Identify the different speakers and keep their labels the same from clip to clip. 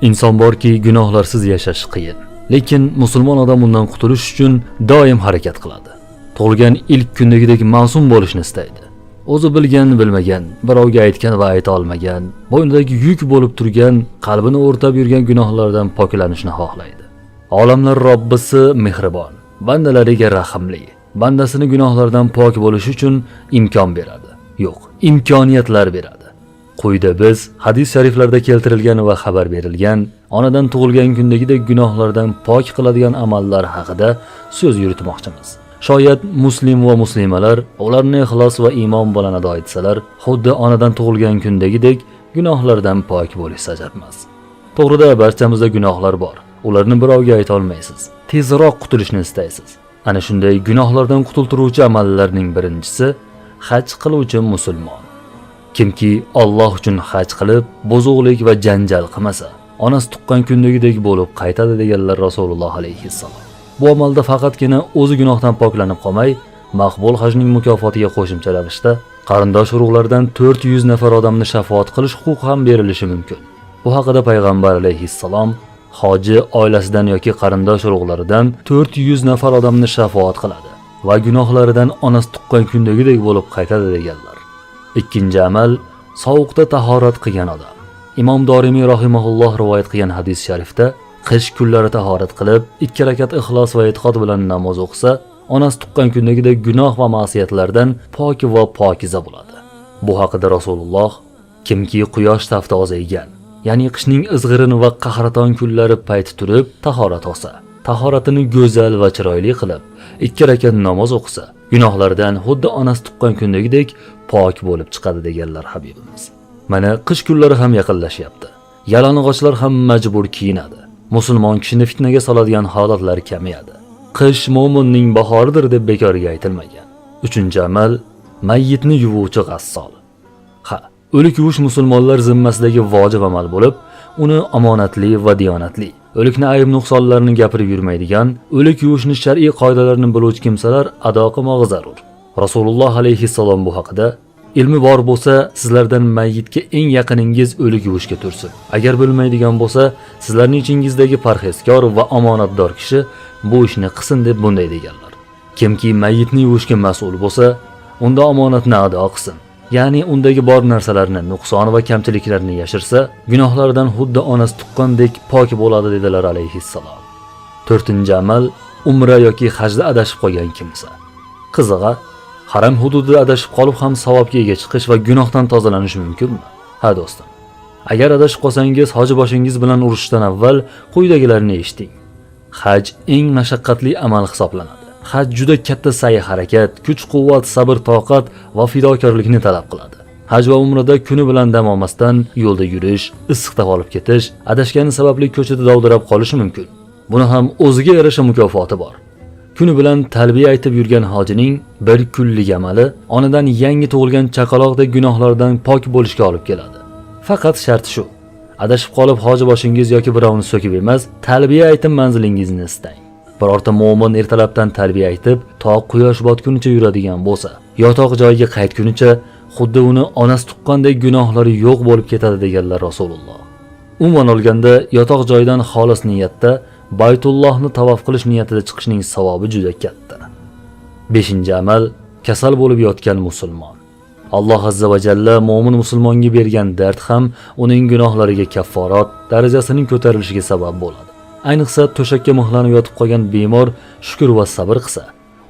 Speaker 1: Inson borki, gunohlarsiz yashash qiyin. Lekin musulmon odam undan qutulish uchun doim harakat qiladi. Tug'ilgan ilk kundagidek ma'sum bo'lishni istaydi. O'zi bilgan, bilmagan, birovga aytgan va ayta olmagan, bo'ynidagi yuk bo'lib turgan, qalbini o'rtab yurgan gunohlardan poklanishni xohlaydi. Olamlar Robbisi mehribon, bandalariga rahimli. Bandasini gunohlardan pok bo'lish uchun imkon beradi. Yo'q, imkoniyatlar beradi. Quyida biz hadis shariflarda keltirilgan va xabar berilgan onadan tug'ilgan kundagidek gunohlardan pok qiladigan amallar haqida so'z yuritmoqchimiz. Shoyat muslim va muslimalar ularni ixlos va iymon bilan ado etsalar, xuddi onadan tug'ilgan kundagidek gunohlardan pok bo'lish ajabmas. To'g'rida barchamizda gunohlar bor. Ularni birovga ayta olmaysiz. Tezroq qutulishni istaysiz. Ana shunday gunohlardan qutultiruvchi amallarning birinchisi haj qiluvchi musulmon. Kimki Alloh uchun haj qilib, buzuqlik va janjal qilmasa, onasi tuqqan kundagidek bo'lib qaytadi deganlar Rasululloh alayhissalom. Bu amalda faqatgina o'zi gunohdan poklanib qolmay, maqbul hajning mukofotiga qo'shimcha ravishda qarindosh urug'lardan 400 nafar odamni shafoat qilish huquqi ham berilishi mumkin. Bu haqida payg'ambar alayhissalom hoji oilasidan yoki qarindosh urug'laridan 400 nafar odamni shafoat qiladi va gunohlaridan onasi tuqqan kundagidek bo'lib qaytadi deganlar. Ikkinchi amal sovuqda tahorat qilgan odam. Imom Dorimiy rahimahulloh rivoyat qilgan hadis sharifda qish kunlari tahorat qilib, 2 rakat ixlos va e'tiqod bilan namoz o'qisa, onasi tuqqan kundagidek gunoh va ma'siyatlardan pok va pokiza bo'ladi. Bu haqida Rasululloh kimki quyosh tafti ozaygan, ya'ni qishning izg'irin va qahraton kunlari payti turib tahorat olsa, tahoratini go'zal va chiroyli qilib 2 rakat namoz o'qisa, gunohlardan xuddi onasi tuqqan kundagidek pok bo'lib chiqadi deganlar Habibimiz. Mana qish kunlari ham yaqinlashyapti. Yalang'ochlar ham majbur kiyinadi. Musulmon kishini fitnaga soladigan holatlar kamayadi. Qish mo'minning bahoridir deb bekorga aytilmagan. Uchinchi amal mayyitni yuvuvchi g'assol. O'lik yuvish musulmonlar zimmasidagi vojib amal bo'lib, uni omonatli va diyonatli, o'likni ayb nuqsonlarini gapirib yurmaydigan, o'lik yuvishni shar'iy qoidalarini biluvchi kimsalar ado qilmog'i zarur. Rasululloh alayhissalom bu haqida ilmi bor bo'lsa, sizlardan mayyitga eng yaqiningiz o'lik yuvishga tursin. Agar bilmaydigan bo'lsa, sizlarning ichingizdagi parhezkor va omonatdor kishi bu ishni qilsin deb bunday deganlar. Kimki mayyitni yuvishga mas'ul bo'lsa, unda omonatni ado qilsin. Ya'ni undagi bor narsalarni, nuqson va kamchiliklarni yashirsa, gunohlaridan xuddi onasi tuqqandek pok bo'ladi dedilar alayhissalom. To'rtinchi amal umra yoki hajda adashib qolgan kimsa. Qizig'i, haram hududida adashib qolib ham savobga ega chiqish va gunohdan tozalanish mumkinmi? Ha do'stim. Agar adashib qolsangiz, hoji boshingiz bilan urushishdan avval quyidagilarni eshiting. Haj eng mashaqqatli amal hisoblanadi. Haj juda katta sa'y-harakat, kuch-quvvat, sabr-toqat va fidokorlikni talab qiladi. Haj va umrada kuni bilan dam olmasdan yo'lda yurish, issiqda qolib ketish, adashgani sababli ko'chada dovdirab qolish mumkin. Buni ham o'ziga yarasha mukofoti bor. Kuni bilan talbiya aytib yurgan hojining bir kunlik amali onadan yangi tug'ilgan chaqaloqdek gunohlardan pok bo'lishga olib keladi. Faqat shart shu: adashib qolib hoji boshingiz yoki birovni so'kib emas, talbiya aytib manzilingizni istang. Birorta mo'min ertalabdan talbiya aytib, to quyosh botgunicha yuradigan bo'lsa, yotoq joyiga qaytgunicha xuddi uni onasi tuqqandek gunohlari yo'q bo'lib ketadi deganlar Rasululloh. Umuman olganda, yotoq joyidan xolis niyatda Baytullohni tavof qilish niyatida chiqishning savobi juda katta. 5-amal kasal bo'lib yotgan musulmon. Alloh azza va jalla mo'min musulmonga bergan dard ham uning gunohlariga kafforat, darajasining ko'tarilishiga sabab bo'ladi. Ayniqsa to'shakka mixlanib yotib qolgan bemor shukr va sabr qilsa,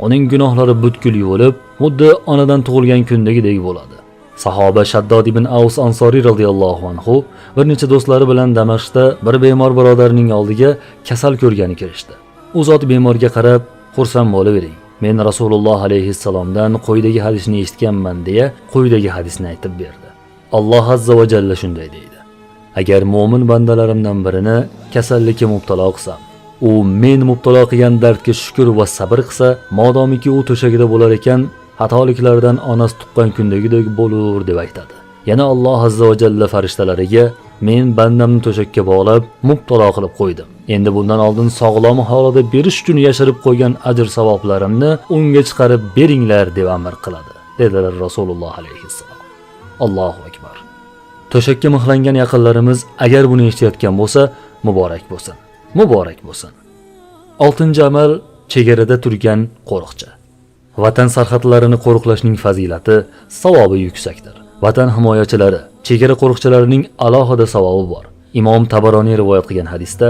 Speaker 1: uning gunohlari butkul yuvilib, xuddi onadan tug'ilgan kundagidek bo'ladi. Sahoba Shaddod ibn Aws Ansoriy radhiyallohu anhu bir necha do'stlari bilan Damashqda bir bemor birodarining oldiga kasal ko'rgani kirishdi. U zot bemorga qarab, "Xursand bo'lavering. Men Rasululloh alayhissalomdan quyidagi hadisni eshitganman" deya quyidagi hadisni aytib berdi. Alloh azza va jalla shunday deydi: "Agar mo'min bandalarimdan birini kasallikka mubtalo qilsam, u men mubtalo qilgan dardga shukr va sabr qilsa, modomiki u to'shagida bo'lar ekan, xatoliklardan onasi tuqqan kundagidek bo'lur" deb aytadi. Yana Alloh azza va jalla farishtalariga: "Men bandamni to'shakka bog'lab, mubtalo qilib qo'ydim. Endi bundan oldin sog'lom holida berish uchun yashirib qo'ygan ajr savoblarimni unga chiqarib beringlar" deb amr qiladi, dedilar Rasululloh alayhissalom. Allohu akbar. To'shakka mixlangan yaqinlarimiz agar buni eshitayotgan bo'lsa, muborak bo'lsin. Muborak bo'lsin. 6-amal chegarada turgan qo'riqchi. Vatan sarhadlarini qo'riqlashning fazilati, savobi yuksakdir. Vatan himoyachilari, chegara qo'riqchilarining alohida savobi bor. Imom Tabaroniy rivoyat qilgan hadisda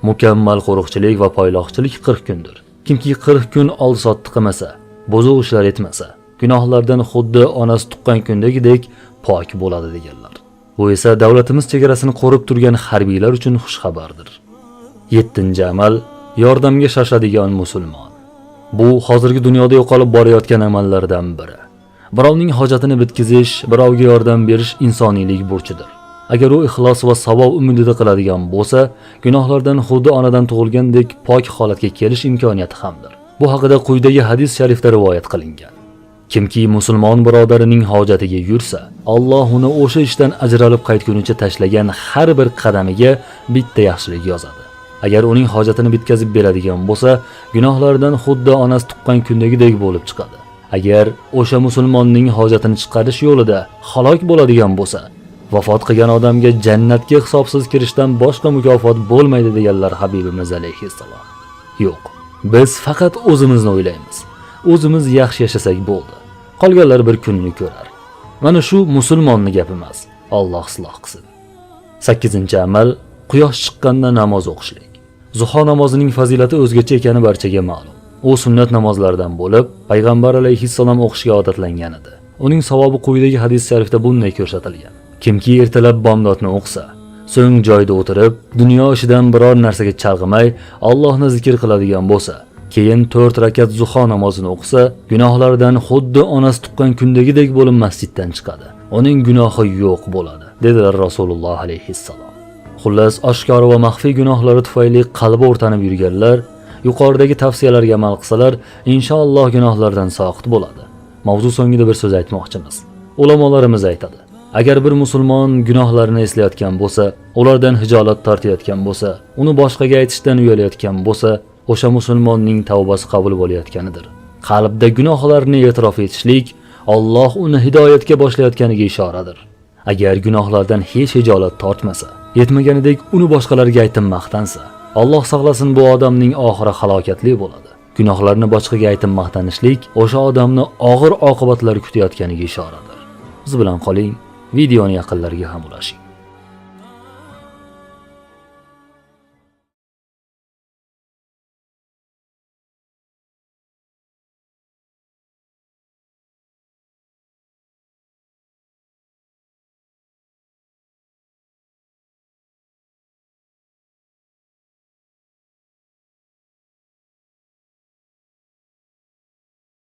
Speaker 1: mukammal qo'riqchilik va poyloqchilik 40 kundir. Kimki 40 kun oldi-sotdi qilmasa, buzuq ishlar etmasa, gunohlardan xuddi onasi tuqqan kundagidek pok bo'ladi deganlar. Bu esa davlatimiz chegarasini qo'rib turgan harbiylar uchun xush xabardir. 7-amal yordamga shoshadigan musulmon. Bu hozirgi dunyoda yo'qolib borayotgan amallardan biri. Birovning hojatini bitkizish, birovga yordam berish insoniylik burchidir. Agar u ixlos va savob umidida qiladigan bo'lsa, gunohlardan xuddi onadan tug'ilgandek pok holatga kelish imkoniyati hamdir. Bu haqida quyidagi hadis sharifda rivoyat qilingan. Kimki musulmon birodarining hojatiga yursa, Alloh uni o'sha ishdan ajralib qaytgunicha tashlagan har bir qadamiga bitta yaxshilik yozadi. Agar uning hojatini bitkazib beradigan bo'lsa, gunohlardan xuddi onasi tuqqan kundagidek bo'lib chiqadi. Agar o'sha musulmonning hojatini chiqarish yo'lida halok bo'ladigan bo'lsa, vafot qilgan odamga jannatga hisobsiz kirishdan boshqa mukofot bo'lmaydi deganlar Habibimiz alayhissalom. Yo'q, biz faqat o'zimizni o'ylaymiz. O'zimiz yaxshi yashasak bo'ldi. Qolganlar bir kunni ko'rar. Mana shu musulmonning gapi emas. Alloh isloh qilsin. 8-amal quyosh chiqqanda namoz o'qishlik. Zuho namozining fazilati o'zgacha ekani barchaga ma'lum. U sunnat namozlardan bo'lib, payg'ambar alayhissalom o'qishga odatlangan edi. Uning savobi quyidagi hadis sharifda bunday ko'rsatilgan. Kimki ertalab bomdodni o'qisa, so'ng joyida o'tirib, dunyo ishidan biror narsaga chalg'imay Allohni zikr qiladigan bo'lsa, keyin 4 rakat zuho namozini o'qisa, gunohlardan xuddi onasi tuqqan kundagidek bo'lib masjiddan chiqadi. Uning gunohi yo'q bo'ladi, dedilar Rasululloh alayhissalom. Xullas, oshkor va maxfiy gunohlari tufayli qalbi o'rtanib yurganlar yuqoridagi tavsiyalarga amal qilsalar, inshaalloh gunohlardan soqit bo'ladi. Mavzu so'ngida bir so'z aytmoqchimiz. Ulamolarimiz aytadi: agar bir musulmon gunohlarini eslayotgan bo'lsa, ulardan hijolat tortayotgan bo'lsa, uni boshqaga aytishdan uyalayotgan bo'lsa, o'sha musulmonning tavbasi qabul bo'layotganidir. Qalbda gunohlarni e'tirof etishlik Alloh uni hidoyatga boshlayotganiga ishoradir. Agar gunohlardan hech hijolat tortmasa, yetmaganidek uni boshqalarga aytib maqtansa, Alloh saqlasin, bu odamning oxiri halokatli bo'ladi. Gunohlarni boshqaga aytib maqtanishlik o'sha odamni og'ir oqibatlar kutayotganiga ishoradir. Biz bilan qoling, videoni yaqinlarga ham ulashing.